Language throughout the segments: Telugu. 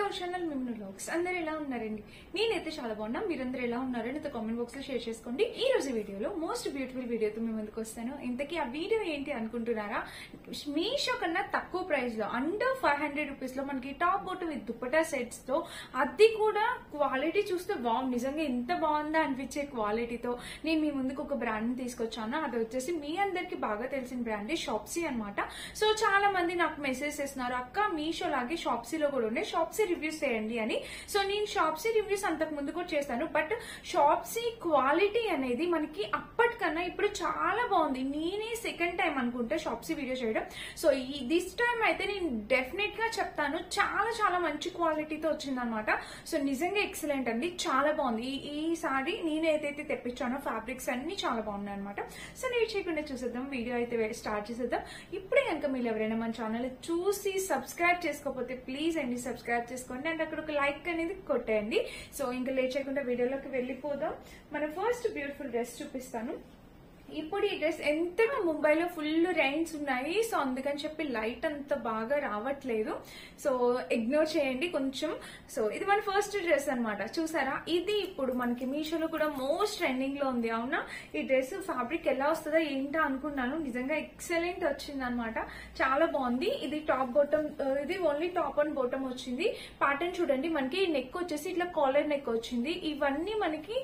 Our channel మిమ్ను vlogs. అందరూ ఎలా ఉన్నారండి? నేనైతే చాలా బాగున్నా. మీరందరూ ఎలా ఉన్నారని అయితే కామెంట్ బాక్స్ లో షేర్ చేసుకోండి. ఈ రోజు వీడియోలో మోస్ట్ బ్యూటిఫుల్ వీడియోతో మీ ముందుకు వస్తాను. ఇంతకీ ఆ వీడియో ఏంటి అనుకుంటున్నారా? మీషో కన్నా తక్కువ ప్రైస్ లో అండర్ 500 రూపీస్ లో మనకి top bottom with dupatta sets తో, అది కూడా క్వాలిటీ చూస్తే నిజంగా ఎంత బాగుందా అనిపించే క్వాలిటీతో నేను మీ ముందుకు ఒక బ్రాండ్ తీసుకొచ్చాను. అది వచ్చేసి మీ అందరికి బాగా తెలిసిన బ్రాండ్ షాప్సీ అన్నమాట. సో చాలా మంది నాకు మెసేజ్ చేస్తున్నారు, అక్క మీషో లాగే షాప్సీలో కూడా ఉన్నాయి, షాప్సీ రివ్యూస్ చేయండి అని. సో నేను షాప్సీ రివ్యూస్ అంతకు ముందు కూడా చేస్తాను, బట్ షాప్సీ క్వాలిటీ అనేది మనకి అప్పటికన్నా ఇప్పుడు చాలా బాగుంది. నేనే సెకండ్ టైం అనుకుంటా షాప్సీ వీడియో చేయడం. సో దిస్ టైం అయితే నేను డెఫినెట్ గా చెప్తాను, చాలా చాలా మంచి క్వాలిటీతో వచ్చింది అనమాట. సో నిజంగా ఎక్సలెంట్ అండి, చాలా బాగుంది. ఈసారి నేను ఏదైతే తెప్పించానో ఫ్యాబ్రిక్స్ అన్ని చాలా బాగున్నాయి అనమాట. సో నేను చేయకుండా చూసేద్దాం, వీడియో అయితే స్టార్ట్ చేసేద్దాం. ఇప్పుడే కనుక మీరు ఎవరైనా మన ఛానల్ చూసి సబ్స్క్రైబ్ చేసుకోకపోతే ప్లీజ్ అండి సబ్స్క్రైబ్ చేసుకోండి, అండ్ అక్కడ ఒక లైక్ అనేది కొట్టేయండి. సో ఇంకా లేట్ చేయకుండా వీడియోలోకి వెళ్ళిపోదాం. మన ఫస్ట్ బ్యూటిఫుల్ డ్రెస్ చూపిస్తాను. ఇప్పుడు ఈ డ్రెస్ ఎంతగా ముంబైలో ఫుల్ రైన్స్ ఉన్నాయి, సో అందుకని చెప్పి లైట్ అంత బాగా రావట్లేదు, సో ఇగ్నోర్ చేయండి కొంచెం. సో ఇది మన ఫస్ట్ డ్రెస్ అనమాట. చూసారా, ఇది ఇప్పుడు మనకి మీషోలో కూడా మోస్ట్ ట్రెండింగ్ లో ఉంది. అవునా, ఈ డ్రెస్ ఫ్యాబ్రిక్ ఎలా వస్తుందో ఏంటో అనుకున్నాను, నిజంగా ఎక్సలెంట్ వచ్చింది అనమాట, చాలా బాగుంది. ఇది టాప్ బాటమ్, ఇది ఓన్లీ టాప్ అండ్ బాటమ్ వచ్చింది. ప్యాటర్న్ చూడండి, మనకి నెక్ వచ్చేసి ఇట్లా కాలర్ నెక్ వచ్చింది. ఇవన్నీ మనకి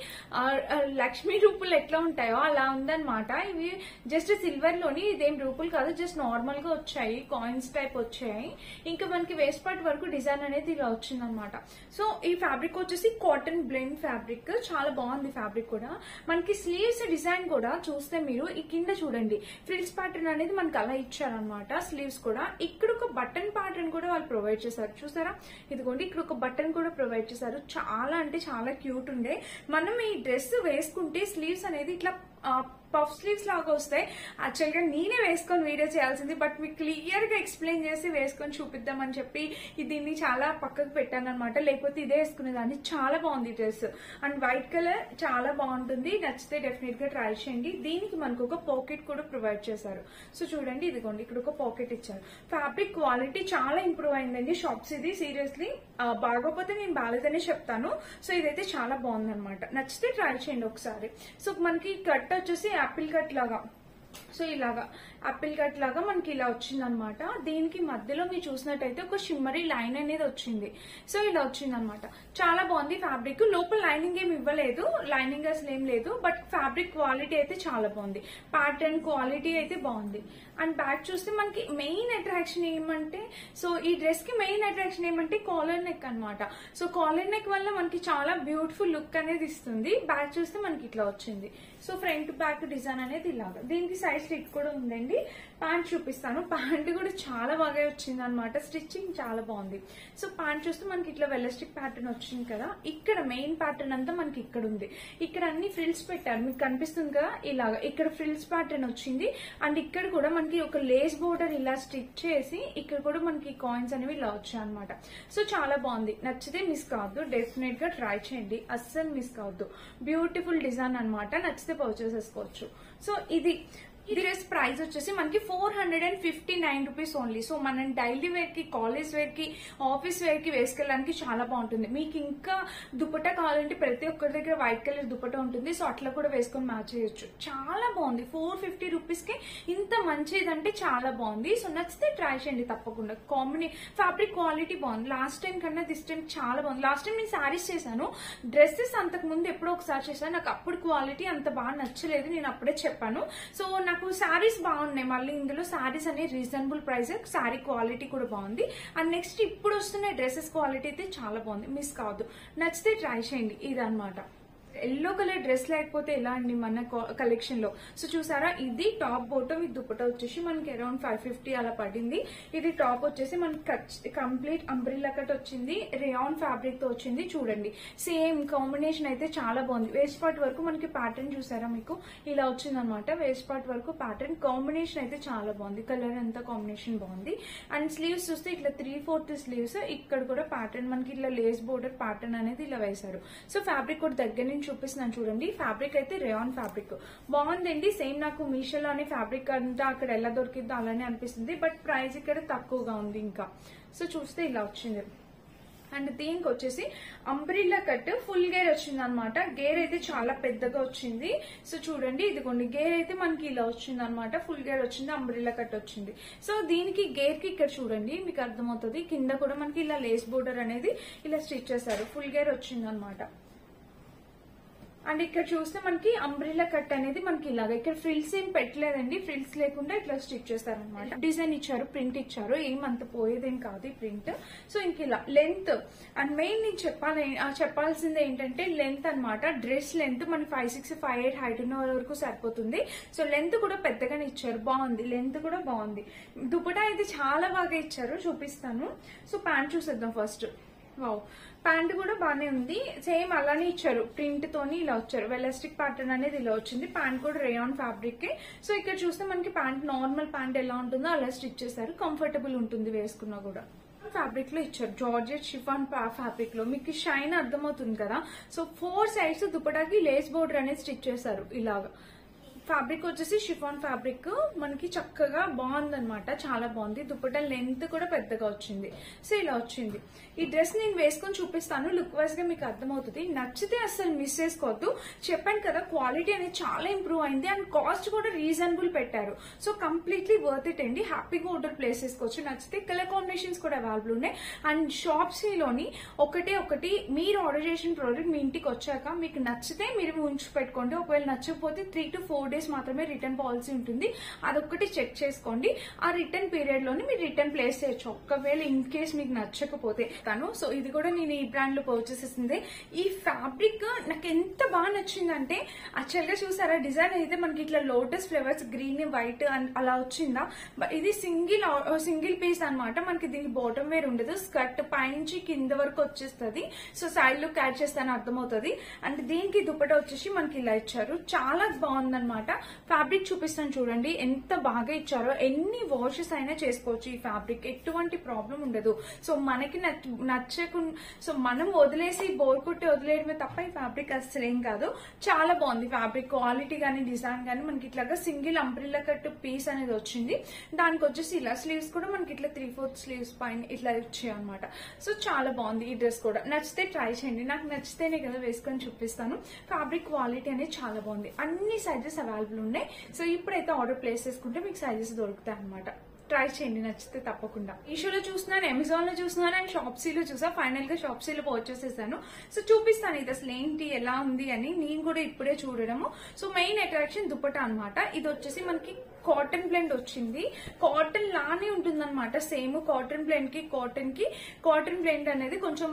లక్ష్మీ రూపులు ఎట్లా ఉంటాయో అలా ఉందన్నమాట. ఇవి జస్ట్ సిల్వర్ లోని, ఇదేం రూపులు కాదు, జస్ట్ నార్మల్ గా వచ్చాయి, కాయిన్స్ టైప్ వచ్చాయి. ఇంకా మనకి వేస్ట్ పార్ట్ వరకు డిజైన్ అనేది ఇలా వచ్చింది అనమాట. సో ఈ ఫ్యాబ్రిక్ వచ్చేసి కాటన్ బ్లెండ్ ఫ్యాబ్రిక్, చాలా బాగుంది ఫ్యాబ్రిక్ కూడా. మనకి స్లీవ్స్ డిజైన్ కూడా చూస్తే మీరు ఈ కింద చూడండి, ఫ్రిల్స్ ప్యాటర్న్ అనేది మనకి అలా ఇచ్చారనమాట. స్లీవ్స్ కూడా ఇక్కడ ఒక బటన్ ప్యాటర్న్ కూడా వాళ్ళు ప్రొవైడ్ చేశారు. చూసారా, ఇదిగోండి ఇక్కడ ఒక బటన్ కూడా ప్రొవైడ్ చేశారు. చాలా అంటే చాలా క్యూట్ ఉండే. మనం ఈ డ్రెస్ వేసుకుంటే స్లీవ్స్ అనేది ఇట్లా పఫ్ స్లీవ్స్ లాగా వస్తాయి. యాక్చువల్ గా నేనే వేసుకొని వీడియో చేయాల్సింది, బట్ మీకు క్లియర్ గా ఎక్స్ప్లెయిన్ చేసి వేసుకొని చూపిద్దామని చెప్పి దీన్ని చాలా పక్కకు పెట్టాను అనమాట, లేకపోతే ఇదే వేసుకునేదాన్ని. చాలా బాగుంది డ్రెస్, అండ్ వైట్ కలర్ చాలా బాగుంటుంది. నచ్చితే డెఫినెట్ గా ట్రై చేయండి. దీనికి మనకు ఒక పాకెట్ కూడా ప్రొవైడ్ చేశారు. సో చూడండి, ఇదిగోండి ఇక్కడ ఒక పాకెట్ ఇచ్చారు. ఫ్యాబ్రిక్ క్వాలిటీ చాలా ఇంప్రూవ్ అయిందండి షాప్స్. ఇది సీరియస్లీ బాగోపోతే నేను బాలేదనే చెప్తాను. సో ఇదైతే చాలా బాగుంది అనమాట, నచ్చితే ట్రై చేయండి ఒకసారి. సో మనకి కట్ వచ్చేసి యాపిల్ కట్ లాగా, సో ఇలాగా యాపిల్ కట్ లాగా మనకి ఇలా వచ్చింది అనమాట. దీనికి మధ్యలో మీరు చూసినట్టయితే ఒక షిమ్మరీ లైన్ అనేది వచ్చింది. సో ఇలా వచ్చింది అనమాట, చాలా బాగుంది ఫ్యాబ్రిక్. లోపల లైనింగ్ ఏమి ఇవ్వలేదు, లైనింగ్ అసలు ఏం లేదు, బట్ ఫ్యాబ్రిక్ క్వాలిటీ అయితే చాలా బాగుంది, ప్యాటర్న్ క్వాలిటీ అయితే బాగుంది. అండ్ బ్యాక్ చూస్తే మనకి మెయిన్ అట్రాక్షన్ ఏమంటే, సో ఈ డ్రెస్ కి మెయిన్ అట్రాక్షన్ ఏమంటే కాలర్ నెక్ అనమాట. సో కాలర్ నెక్ వల్ల మనకి చాలా బ్యూటిఫుల్ లుక్ అనేది ఇస్తుంది. బ్యాక్ చూస్తే మనకి ఇట్లా వచ్చింది. సో ఫ్రంట్ బ్యాక్ డిజైన్ అనేది ఇలాగా. దీనికి సైజ్ స్టిచ్ కూడా ఉందండి. ప్యాంట్ చూపిస్తాను. ప్యాంట్ కూడా చాలా బాగా వచ్చింది అనమాట, స్టిచ్చింగ్ చాలా బాగుంది. సో ప్యాంట్ చూస్తే మనకి ఇట్లా వెల్లస్టిక్ ప్యాటర్న్ వచ్చింది కదా, ఇక్కడ మెయిన్ ప్యాటర్న్ అంతా మనకి ఇక్కడ ఉంది. ఇక్కడ అన్ని ఫ్రిల్స్ పెట్టారు, మీకు కనిపిస్తుంది కదా ఇలాగా. ఇక్కడ ఫ్రిల్స్ ప్యాటర్న్ వచ్చింది, అండ్ ఇక్కడ కూడా మనకి ఒక లేస్ బోర్డర్ ఇలా స్టిచ్ చేసి ఇక్కడ కూడా మనకి కాయిన్స్ అనేవి ఇలా వచ్చాయి అనమాట. సో చాలా బాగుంది, నచ్చితే మిస్ కావద్దు, డెఫినెట్ గా ట్రై చేయండి, అస్సలు మిస్ కావద్దు. బ్యూటిఫుల్ డిజైన్ అనమాట, నచ్చితే పర్చేస్ చేసుకోవచ్చు. సో ఇది డ్రెస్ ప్రైస్ వచ్చేసి మనకి 459 రూపీస్ ఓన్లీ. సో మనం డైలీ వేర్ కి, కాలేజ్ వేర్ కి, ఆఫీస్ వేర్ కి వేసుకెళ్ళడానికి చాలా బాగుంటుంది. మీకు ఇంకా దుపట్టా కావాలంటే ప్రతి ఒక్కరి దగ్గర వైట్ కలర్ దుపట్టా ఉంటుంది, సో అట్లా కూడా వేసుకొని మ్యాచ్ చేయొచ్చు. చాలా బాగుంది, 450 రూపీస్ కి ఇంత మంచిదంటే చాలా బాగుంది. సో నచ్చితే ట్రై చేయండి తప్పకుండా. ఫ్యాబ్రిక్ క్వాలిటీ బాగుంది, లాస్ట్ టైం కన్నా దిస్ టైం చాలా బాగుంది. లాస్ట్ టైం నేను శారీస్ చేశాను, డ్రెస్సెస్ అంతకు ముందు ఎప్పుడో ఒకసారి చేశాను, నాకు అప్పుడు క్వాలిటీ అంత బాగా నచ్చలేదు, నేను అప్పుడే చెప్పాను. సో నాకు శారీస్ బాగున్నాయి, మళ్ళీ ఇందులో శారీస్ అనేది రీజనబుల్ ప్రైస్, శారీ క్వాలిటీ కూడా బాగుంది. అండ్ నెక్స్ట్ ఇప్పుడు వస్తున్న డ్రెస్సెస్ క్వాలిటీ అయితే చాలా బాగుంది, మిస్ కావద్దు, నచ్చితే ట్రై చేయండి. ఇదన్నమాట. ఎల్లో కలర్ డ్రెస్ లేకపోతే ఎలా అండి మన కలెక్షన్ లో. సో చూసారా, ఇది టాప్ బోటం, ఇది దుపట్టా వచ్చేసి మనకి అరౌండ్ 550 అలా పడింది. ఇది టాప్ వచ్చేసి మనకి కంప్లీట్ అంబ్రిల్లా కట్ వచ్చింది, రేయాన్ ఫ్యాబ్రిక్ తో వచ్చింది. చూడండి సేమ్ కాంబినేషన్ అయితే చాలా బాగుంది. వేస్ట్ పార్ట్ వరకు మనకి ప్యాటర్న్ చూసారా, మీకు ఇలా వచ్చింది అనమాట. వేస్ట్ పార్ట్ వరకు ప్యాటర్న్ కాంబినేషన్ అయితే చాలా బాగుంది, కలర్ అంతా కాంబినేషన్ బాగుంది. అండ్ స్లీవ్స్ చూస్తే ఇట్లా 3/4 స్లీవ్స్, ఇక్కడ కూడా ప్యాటర్న్ మనకి ఇట్లా లేస్ బోర్డర్ ప్యాటర్న్ అనేది ఇలా వేశారు. సో ఫ్యాబ్రిక్ కూడా దగ్గర నుంచి చూపిస్తున్నాను చూడండి. ఫ్యాబ్రిక్ అయితే రేయాన్ ఫ్యాబ్రిక్ బాగుందండి. సేమ్ నాకు మీషోలోని ఫ్యాబ్రిక్ అంతా అక్కడ ఎలా దొరికిందో అలానే అనిపిస్తుంది, బట్ ప్రైస్ ఇక్కడ తక్కువగా ఉంది ఇంకా. సో చూస్తే ఇలా వచ్చింది. అండ్ దీనికి వచ్చేసి అంబ్రిల్లా కట్ ఫుల్ గేర్ వచ్చింది అనమాట. గేర్ అయితే చాలా పెద్దగా వచ్చింది. సో చూడండి, ఇదిగోండి గేర్ అయితే మనకి ఇలా వచ్చింది అనమాట. ఫుల్ గేర్ వచ్చింది, అంబ్రిల్లా కట్ వచ్చింది. సో దీనికి గేర్ కి ఇక్కడ చూడండి మీకు అర్థమవుతుంది, కింద కూడా మనకి ఇలా లేస్ బోర్డర్ అనేది ఇలా స్టిచ్ చేశారు. ఫుల్ గేర్ వచ్చింది అనమాట. అండ్ ఇక్కడ చూస్తే మనకి అంబ్రిల్లా కట్ అనేది మనకి ఇలాగా, ఇక్కడ ఫ్రిల్స్ ఏం పెట్టలేదండి, ఫ్రిల్స్ లేకుండా ఇట్లా స్టిచ్ చేస్తారనమాట. డిజైన్ ఇచ్చారు, ప్రింట్ ఇచ్చారు, ఏమంత పోయేదేం కాదు ఈ ప్రింట్. సో ఇంక ఇలా లెంత్ అండ్ మెయిన్ నేను చెప్పాల్సింది ఏంటంటే లెంత్ అనమాట. డ్రెస్ లెంత్ మనకి 5'6", 5'8" హైట్ ఉన్న వాళ్ళ వరకు సరిపోతుంది. సో లెంత్ కూడా పెద్దగానే ఇచ్చారు, బాగుంది, లెంత్ కూడా బాగుంది. దుపట్టా అయితే చాలా బాగా ఇచ్చారు, చూపిస్తాను. సో ప్యాంట్ చూసేద్దాం ఫస్ట్. వావ్, ప్యాంట్ కూడా బానే ఉంది, సేమ్ అలానే ఇచ్చారు, ప్రింట్ తోని ఇలా వచ్చారు. వెలాస్టిక్ ప్యాటర్న్ అనేది ఇలా వచ్చింది. ప్యాంట్ కూడా రేయాన్ ఫ్యాబ్రిక్. సో ఇక్కడ చూస్తే మనకి ప్యాంట్ నార్మల్ ప్యాంట్ ఎలా ఉంటుందో అలా స్టిచ్ చేశారు, కంఫర్టబుల్ ఉంటుంది వేసుకున్నా కూడా. ఫ్యాబ్రిక్ లో ఇచ్చారు, జార్జెట్ షిఫాన్ ఫ్యాబ్రిక్ లో మీకు షైన్ అర్థమవుతుంది కదా. సో 4 సైడ్స్ దుపటాకి లేస్ బోర్డర్ అనేది స్టిచ్ చేశారు ఇలాగా. ఫ్యాబ్రిక్ వచ్చేసి షిఫాన్ ఫ్యాబ్రిక్ మనకి చక్కగా బాగుందనమాట, చాలా బాగుంది. దుపట్టా లెంత్ కూడా పెద్దగా వచ్చింది. సో ఇలా వచ్చింది. ఈ డ్రెస్ నేను వేసుకొని చూపిస్తాను, లుక్ వైజ్ గా మీకు అర్థమవుతుంది. నచ్చితే అస్సలు మిస్ చేసుకోవద్దు. చెప్పాను కదా, క్వాలిటీ అనేది చాలా ఇంప్రూవ్ అయింది అండ్ కాస్ట్ కూడా రీజనబుల్ పెట్టారు. సో కంప్లీట్లీ వర్త్ ఇట్ అండి, హ్యాపీగా ఆర్డర్ ప్లేస్ చేసుకోవచ్చు. నచ్చితే కలర్ కాంబినేషన్స్ కూడా అవైలబుల్ ఉన్నాయి. అండ్ షాప్సీలోని ఒకటి మీరు ఆర్డర్ చేసిన ప్రోడక్ట్ మీ ఇంటికి వచ్చాక మీకు నచ్చితే మీరు ఉంచి పెట్టుకోండి. ఒకవేళ నచ్చకపోతే 3 to 4 days మాత్రమే రిటర్న్ పాలసీ ఉంటుంది, అదొక్కటి చెక్ చేసుకోండి. ఆ రిటర్న్ పీరియడ్ లోని మీరు రిటర్న్ ప్లేస్ చేయొచ్చు, ఒకవేళ ఇన్ కేస్ మీకు నచ్చకపోతే. సో ఇది కూడా నేను ఈ బ్రాండ్ లో పర్చేస్ చేసింది. ఈ ఫ్యాబ్రిక్ నాకు ఎంత బాగా నచ్చిందంటే, యాక్చువల్ గా చూసారా డిజైన్ అయితే మనకి ఇట్లా లోటస్ ఫ్లవర్స్ గ్రీన్ వైట్ అలా వచ్చిందా. ఇది సింగిల్ పీస్ అన్నమాట. మనకి దీనికి బాటమ్ వేర్ ఉండదు, స్కర్ట్ పైనుంచి కింద వరకు వచ్చేస్తుంది. సో సైడ్ లుక్ యాడ్ చేస్తాను అర్థమవుతుంది. అండ్ దీనికి దుపట్టా వచ్చేసి మనకి ఇలా ఇచ్చారు, చాలా బాగుందన్నమాట. ఫ్యాబ్రిక్ చూపిస్తాను చూడండి ఎంత బాగా ఇచ్చారో. ఎన్ని వాషెస్ అయినా చేసుకోవచ్చు ఈ ఫ్యాబ్రిక్, ఎటువంటి ప్రాబ్లం ఉండదు. సో మనకి నచ్చకుండా సో మనం వదిలేసి బోర్ కొట్టి వదిలేయడమే తప్ప ఈ ఫ్యాబ్రిక్ అసలు ఏం కాదు. చాలా బాగుంది ఫ్యాబ్రిక్ క్వాలిటీ గానీ డిజైన్ గానీ. మనకి ఇట్లాగా సింగిల్ అంబ్రిల్లా కట్ పీస్ అనేది వచ్చింది. దానికి వచ్చేసి ఇలా స్లీవ్స్ కూడా మనకి ఇట్లా 3/4 స్లీవ్స్ పైన ఇట్లా వచ్చాయి అనమాట. సో చాలా బాగుంది ఈ డ్రెస్ కూడా. నచ్చితే ట్రై చేయండి, నాకు నచ్చితేనే కదా వేసుకొని చూపిస్తాను. ఫ్యాబ్రిక్ క్వాలిటీ అనేది చాలా బాగుంది, అన్ని సైజెస్ అవైలబుల్ ఉన్నాయి. సో ఇప్పుడైతే ఆర్డర్ ప్లేస్ చేసుకుంటే మీకు సైజెస్ దొరుకుతాయి అనమాట. ట్రై చేయండి నచ్చితే తప్పకుండా. మీషోలో చూస్తున్నాను, అమెజాన్ లో చూస్తున్నాను అండ్ షాప్సీలో చూసా. ఫైనల్ గా షాప్సీలో పర్చేస్ చేశాను. సో చూపిస్తాను ఇది అసలు ఏంటి ఎలా ఉంది అని. నేను కూడా ఇప్పుడే చూడడము. సో మెయిన్ అట్రాక్షన్ దుపట్టా అనమాట. ఇది వచ్చేసి మనకి కాటన్ బ్లెండ్ వచ్చింది, కాటన్ లానే ఉంటుంది అనమాట. సేమ్ కాటన్ బ్లెండ్ కి కాటన్ బ్లెండ్ అనేది కొంచెం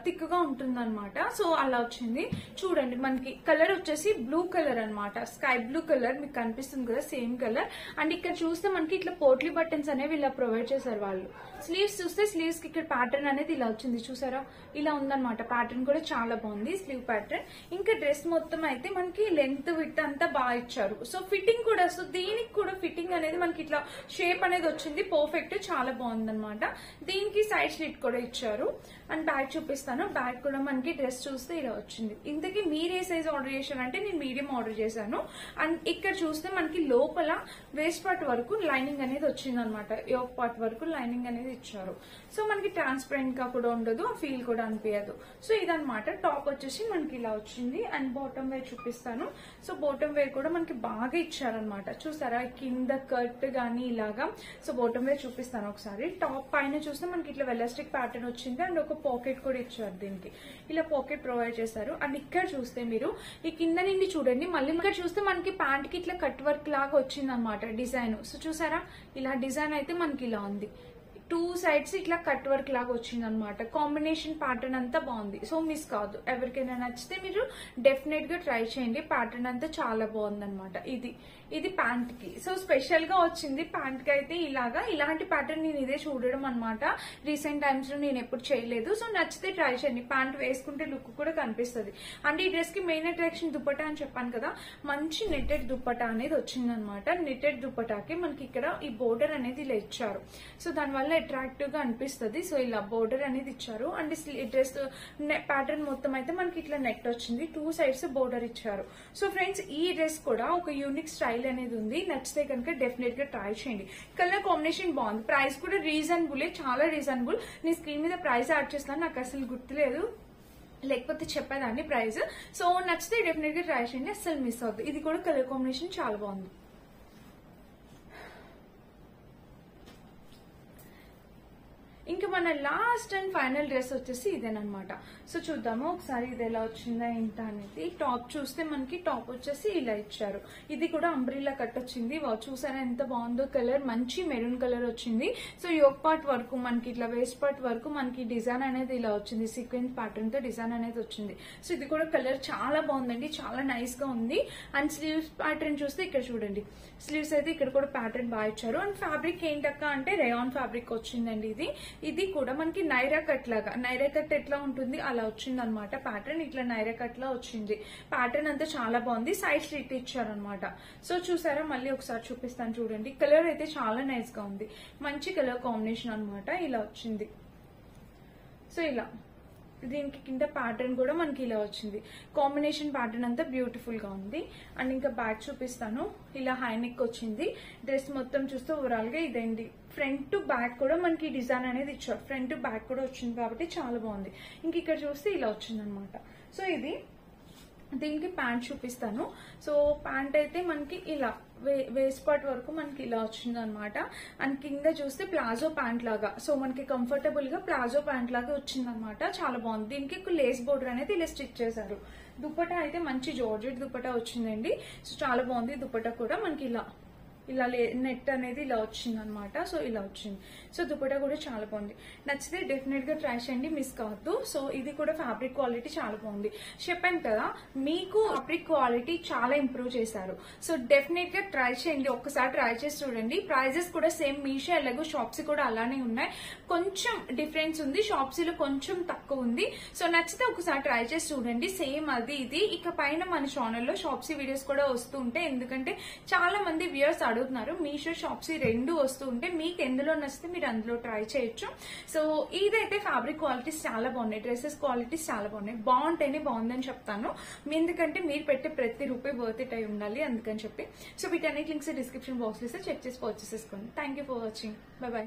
థిక్ గా ఉంటుంది అనమాట. సో అలా వచ్చింది. చూడండి మనకి కలర్ వచ్చేసి బ్లూ కలర్ అనమాట, స్కై బ్లూ కలర్ మీకు కనిపిస్తుంది కదా, సేమ్ కలర్. అండ్ ఇక్కడ చూస్తే మనకి ఇట్లా పోట్లీ బటన్స్ అనేవి ఇలా ప్రొవైడ్ చేశారు వాళ్ళు. స్లీవ్స్ చూస్తే స్లీవ్స్ కి ఇక్కడ ప్యాటర్న్ అనేది ఇలా వచ్చింది, చూసారా ఇలా ఉందన్నమాట. ప్యాటర్న్ కూడా చాలా బాగుంది, స్లీవ్ ప్యాటర్న్. ఇంకా డ్రెస్ మొత్తం అయితే మనకి లెంత్ విడ్త్ అంతా బాగా ఇచ్చారు. సో ఫిట్టింగ్ కూడా, సో దీనికి కూడా ఫిట్టింగ్ అనేది మనకి ఇట్లా షేప్ అనేది వచ్చింది, పర్ఫెక్ట్, చాలా బాగుంది అనమాట. దీనికి సైడ్ స్లిట్ కూడా ఇచ్చారు. అండ్ బ్యాగ్ చూపిస్తాను. బ్యాగ్ కూడా మనకి డ్రెస్ చూస్తే ఇలా వచ్చింది. ఇంతకీ మీరు ఏ సైజ్ ఆర్డర్ చేశారంటే నేను మీడియం ఆర్డర్ చేశాను. అండ్ ఇక్కడ చూస్తే మనకి లోపల వేస్ట్ పార్ట్ వరకు లైనింగ్ అనేది వచ్చింది అనమాట, యోక్ పార్ట్ వరకు లైనింగ్ అనేది ఇచ్చారు. సో మనకి ట్రాన్స్పరెంట్ గా కూడా ఉండదు, ఫీల్ కూడా అనిపించదు. సో ఇదనమాట. టాప్ వచ్చేసి మనకి ఇలా వచ్చింది. అండ్ బాటమ్ వేర్ చూపిస్తాను. సో బాటమ్ వేర్ కూడా మనకి బాగా ఇచ్చారనమాట, చూసారా కింద కట్ గానీ ఇలాగా. సో బాటమ్ వేర్ చూపిస్తాను ఒకసారి. టాప్ పైన చూస్తే మనకి ఇట్లా వెలాస్టిక్ ప్యాటర్న్ వచ్చింది అండ్ ఒక పాకెట్ కూడా ఇచ్చారు, దీనికి ఇలా పాకెట్ ప్రొవైడ్ చేశారు. అండ్ ఇక్కడ చూస్తే మీరు ఈ కింద నుండి చూడండి, మళ్ళీ ఇక్కడ చూస్తే మనకి ప్యాంట్ కి ఇట్లా కట్ వర్క్ లాగా వచ్చింది అనమాట డిజైన్. సో చూసారా ఇలా డిజైన్ అయితే మనకి ఇలా ఉంది, 2 sides ఇట్లా కట్ వర్క్ లాగా వచ్చింది అనమాట. కాంబినేషన్ ప్యాటర్న్ అంతా బాగుంది. సో మిస్ కాదు, ఎవరికైనా నచ్చితే మీరు డెఫినెట్ గా ట్రై చేయండి. ప్యాటర్న్ అంతా చాలా బాగుంది అనమాట. ఇది ప్యాంట్ కి సో స్పెషల్ గా వచ్చింది. ప్యాంట్ కి అయితే ఇలాంటి ప్యాటర్న్ నేను ఇదే చూడడం అనమాట. రీసెంట్ టైమ్స్ లో నేను ఎప్పుడు చేయలేదు. సో నచ్చితే ట్రై చేయండి, ప్యాంట్ వేసుకుంటే లుక్ కూడా కనిపిస్తుంది. అంటే ఈ డ్రెస్ కి మెయిన్ అట్రాక్షన్ దుపట్టా అని చెప్పాను కదా, మంచి నెట్టెడ్ దుపట్టా అనేది వచ్చింది అనమాట. నెట్టెడ్ దుపట్టాకి మనకి ఇక్కడ ఈ బోర్డర్ అనేది ఇలా ఇచ్చారు. సో దానివల్ల అట్రాక్టివ్ గా అనిపిస్తుంది. సో ఇలా బోర్డర్ అనేది ఇచ్చారు. అండ్ డ్రెస్ ప్యాటర్న్ మొత్తం అయితే మనకి ఇట్లా నెట్ వచ్చింది, 2 సైడ్స్ బోర్డర్ ఇచ్చారు. సో ఫ్రెండ్స్ ఈ డ్రెస్ కూడా ఒక యూనిక్ స్టైల్ అనేది ఉంది. నచ్చితే కనుక డెఫినెట్ గా ట్రై చేయండి. కలర్ కాంబినేషన్ బాగుంది, ప్రైస్ కూడా రీజనబుల్, చాలా రీజనబుల్. నేను స్క్రీన్ మీద ప్రైస్ యాడ్ చేస్తాను, నాకు అసలు గుర్తులేదు, లేకపోతే చెప్పేదాన్ని ప్రైస్. సో నచ్చితే డెఫినెట్ గా ట్రై చేయండి, అసలు మిస్ అవుతుంది. ఇది కూడా కలర్ కాంబినేషన్ చాలా బాగుంది. ఇంకా మన లాస్ట్ అండ్ ఫైనల్ డ్రెస్ వచ్చేసి ఇదేనమాట. సో చూద్దాము ఒకసారి ఇది ఎలా వచ్చిందా ఏంటా అనేది. టాప్ చూస్తే మనకి టాప్ వచ్చేసి ఇలా ఇచ్చారు. ఇది కూడా అంబ్రిల్లా కట్ వచ్చింది. చూసారా ఎంత బాగుందో, కలర్ మంచి మెరూన్ కలర్ వచ్చింది. సో యోక్ పార్ట్ వరకు మనకి ఇట్లా వేస్ట్ పార్ట్ వరకు మనకి డిజైన్ అనేది ఇలా వచ్చింది, సీక్వెన్స్ ప్యాటర్న్ తో డిజైన్ అనేది వచ్చింది. సో ఇది కూడా కలర్ చాలా బాగుందండి, చాలా నైస్ గా ఉంది. అండ్ స్లీవ్స్ ప్యాటర్న్ చూస్తే ఇక్కడ చూడండి, స్లీవ్స్ అయితే ఇక్కడ కూడా ప్యాటర్న్ బాగా ఇచ్చారు. అండ్ ఫ్యాబ్రిక్ ఏంటక్క అంటే రేయాన్ ఫ్యాబ్రిక్ వచ్చిందండి. ఇది కూడా మనకి నైరా కట్ లాగా, నైరా కట్ ఎట్లా ఉంటుంది అలా వచ్చింది అనమాట. ప్యాటర్న్ ఇట్లా నైరా కట్ లా వచ్చింది. ప్యాటర్న్ అంతా చాలా బాగుంది, సైడ్ స్లిట్ ఇచ్చారు అనమాట. సో చూసారా, మళ్ళీ ఒకసారి చూపిస్తాను చూడండి. కలర్ అయితే చాలా నైస్ గా ఉంది, మంచి కలర్ కాంబినేషన్ అనమాట. ఇలా వచ్చింది. సో ఇలా దీనికి కింద ప్యాటర్న్ కూడా మనకి ఇలా వచ్చింది. కాంబినేషన్ ప్యాటర్న్ అంతా బ్యూటిఫుల్ గా ఉంది. అండ్ ఇంకా బ్యాక్ చూపిస్తాను. ఇలా హై నెక్ వచ్చింది. డ్రెస్ మొత్తం చూస్తే ఓవరాల్ గా ఇదండి. ఫ్రంట్ టు బ్యాక్ కూడా మనకి డిజైన్ అనేది ఇచ్చారు. ఫ్రంట్ టు బ్యాక్ కూడా వచ్చింది కాబట్టి చాలా బాగుంది. ఇంక ఇక్కడ చూస్తే ఇలా వచ్చింది అనమాట. సో ఇది దీనికి ప్యాంట్ చూపిస్తాను. సో ప్యాంట్ అయితే మనకి ఇలా వేస్ట్ పార్ట్ వరకు మనకి ఇలా వచ్చింది అనమాట. అండ్ కింద చూస్తే ప్లాజో ప్యాంట్ లాగా, సో మనకి కంఫర్టబుల్ గా ప్లాజో ప్యాంట్ లాగా వచ్చింది అనమాట. చాలా బాగుంది. దీనికి లేస్ బోర్డర్ అనేది ఇలా స్టిచ్ చేశారు. దుపట్టా అయితే మంచి జార్జెట్ దుపట్టా వచ్చిందండి. సో చాలా బాగుంది. దుపట్టా కూడా మనకి ఇలా నెట్ అనేది ఇలా వచ్చింది అనమాట. సో ఇలా వచ్చింది. సో దుపట్టా కూడా చాలా బాగుంది. నచ్చితే డెఫినెట్ గా ట్రై చేయండి, మిస్ కావద్దు. సో ఇది కూడా ఫ్యాబ్రిక్ క్వాలిటీ చాలా బాగుంది. చెప్పాను కదా మీకు ఫ్యాబ్రిక్ క్వాలిటీ చాలా ఇంప్రూవ్ చేశారు. సో డెఫినెట్ గా ట్రై చేయండి, ఒక్కసారి ట్రై చేసి చూడండి. ప్రైజెస్ కూడా సేమ్ మీషో ఎలాగో షాప్సీ కూడా అలానే ఉన్నాయి. కొంచెం డిఫరెన్స్ ఉంది, షాప్సీలో కొంచెం తక్కువ ఉంది. సో నచ్చితే ఒకసారి ట్రై చేసి చూడండి. సేమ్ అది ఇది. ఇక పైన మన ఛానల్లో షాప్సీ వీడియోస్ కూడా వస్తూ ఉంటాయి. ఎందుకంటే చాలా మంది వ్యూయర్స్ అడుగుతున్నారు, మీషో షాప్సీ రెండు వస్తూ ఉంటే మీకు ఎందులో నచ్చితే మీరు అందులో ట్రై చేయొచ్చు. సో ఇదైతే ఫ్యాబ్రిక్ క్వాలిటీస్ చాలా బాగున్నాయి, డ్రెస్సెస్ క్వాలిటీస్ చాలా బాగున్నాయి. బాగుంటేనే బాగుందని చెప్తాను, ఎందుకంటే మీరు పెట్టే ప్రతి రూపాయి వర్త్ ఇట్ అయి ఉండాలి, అందుకని చెప్పి. సో వీటన్నిటి లింక్స్ డిస్క్రిప్షన్ బాక్స్ లో చెక్ చేసి పర్చేస్ చేసుకోండి. Thank you for watching. By by.